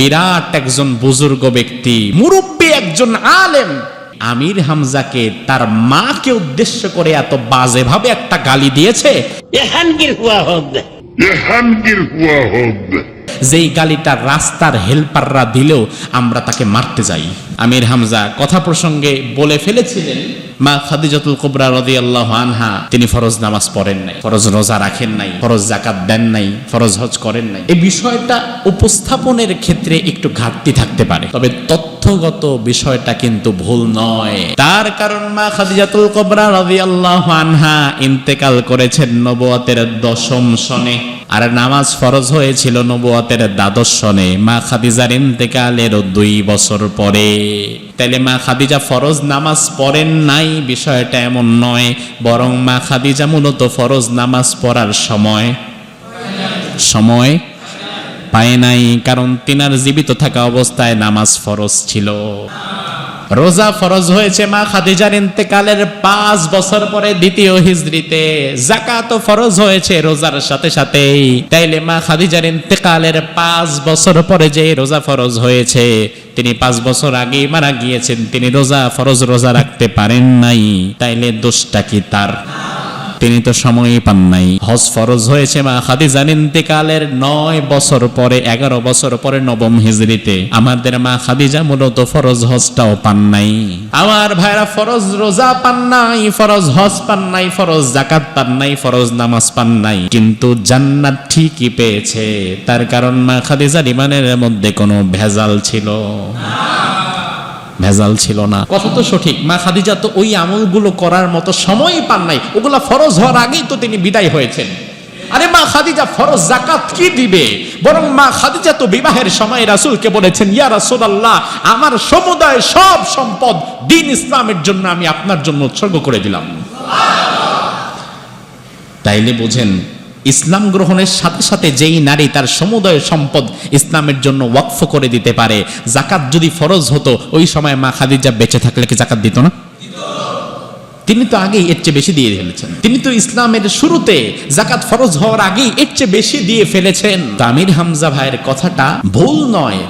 বিরাট একজন বুজুর্গ ব্যক্তি, মুরব্বী একজন আলেম আমির হামজাকে তার মাকে উদ্দেশ্য করে এত বাজেভাবে একটা গালি দিয়েছে, যেই গালিটা রাস্তার হেল্পাররা দিলেও আমরা তাকে মারতে যাই। আমির হামজা কথা প্রসঙ্গে বলে ফেলেছিলেন, মা খাদিজাতুল কুবরা রাদিয়াল্লাহু আনহা তিনি ফরজ নামাজ পড়েন নাই, ফরজ রোজা রাখেন নাই, ফরজ যাকাত দেন নাই, ফরজ হজ করেন নাই। এই বিষয়টা উপস্থাপনের ক্ষেত্রে একটু ঘাটতি থাকতে পারে, তবে তথ্যগত বিষয়টা কিন্তু ভুল নয়। তার কারণ মা খাদিজাতুল কুবরা রাদিয়াল্লাহু আনহা ইন্তেকাল করেছেন নবুয়তের 10ম সনে, আর নামাজ ফরজ হয়েছিল নবুয়তের 12 সনে, মা খাদিজার ইন্তেকালের 2 বছর পরে। তাইলে মা খাদিজা ফরজ নামাজ পড়েন নাই বিষয়টা এমন নয়, বরং মা খাদিজা মূলত ফরজ নামাজ পড়ার সময় পায় নাই, কারণ তিনার জীবিত থাকা অবস্থায় নামাজ ফরজ ছিল। রোজা ফরজ হয়েছে মা খাদিজার ইন্তেকালের 5 বছর পরে, দ্বিতীয় হিজরিতে। যাকাতও ফরজ হয়েছে রোজার সাথে সাথেই। তাইলে মা খাদিজার ইন্তেকালের 5 বছর পরে যে রোজা ফরজ হয়েছে, তিনি 5 বছর আগেই মারা গিয়েছেন, তিনি ফরজ রোজা রাখতে পারেন নাই। তাইলে দোষটা কি তার? তিনি তো সময়ই পান নাই। হজ ফরজ হয়েছে মা খাদিজার ইন্তেকালের 9 বছর পরে, 11 বছর পরে 9ম হিজরিতে। আমাদের মা খাদিজা মূলত ফরজ হজটাও পান নাই। আমার ভাইরা ফরজ রোজা পান নাই, ফরজ হজ পান নাই, ফরজ যাকাত পান নাই, ফরজ নামাজ পান নাই, কিন্তু জান্নাত ঠিকই পেয়েছে। তার কারণ মা খাদিজার ইমানের মধ্যে কোনো ভেজাল ছিল না। কথা তো সঠিক। মা খাদিজা তো ওই আমলগুলো করার মতো সময়ই পান নাই, ওগুলা ফরজ হওয়ার আগেই তো তিনি বিদায় হয়েছেন। আরে মা খাদিজা ফরজ যাকাত কি দিবে? বরং মা খাদিজা তো বিবাহের সময় রাসূলকে বলেছেন, ইয়া রাসূলুল্লাহ, আমার সমুদায় সব সম্পদ দ্বীন ইসলামের জন্য আমি আপনার জন্য উৎসর্গ করে দিলাম। তাইলে বুঝেন, ইসলাম গ্রহণের সাথে সাথে যেই নারী তার সমুদয় সম্পদ ইসলামের জন্য ওয়াকফ করে দিতে পারে, যাকাত যদি ফরজ হতো ওই সময় মা খাদিজা বেঁচে থাকলে কি যাকাত দিত না? তিনি তো আগেই এর চেয়ে বেশি দিয়ে ফেলেছেন। তিনি তো ইসলামের শুরুতে যাকাত ফরজ হওয়ার আগেই এর চেয়ে বেশি দিয়ে ফেলেছেন। আমির হামজা ভাইয়ের কথাটা ভুল নয়,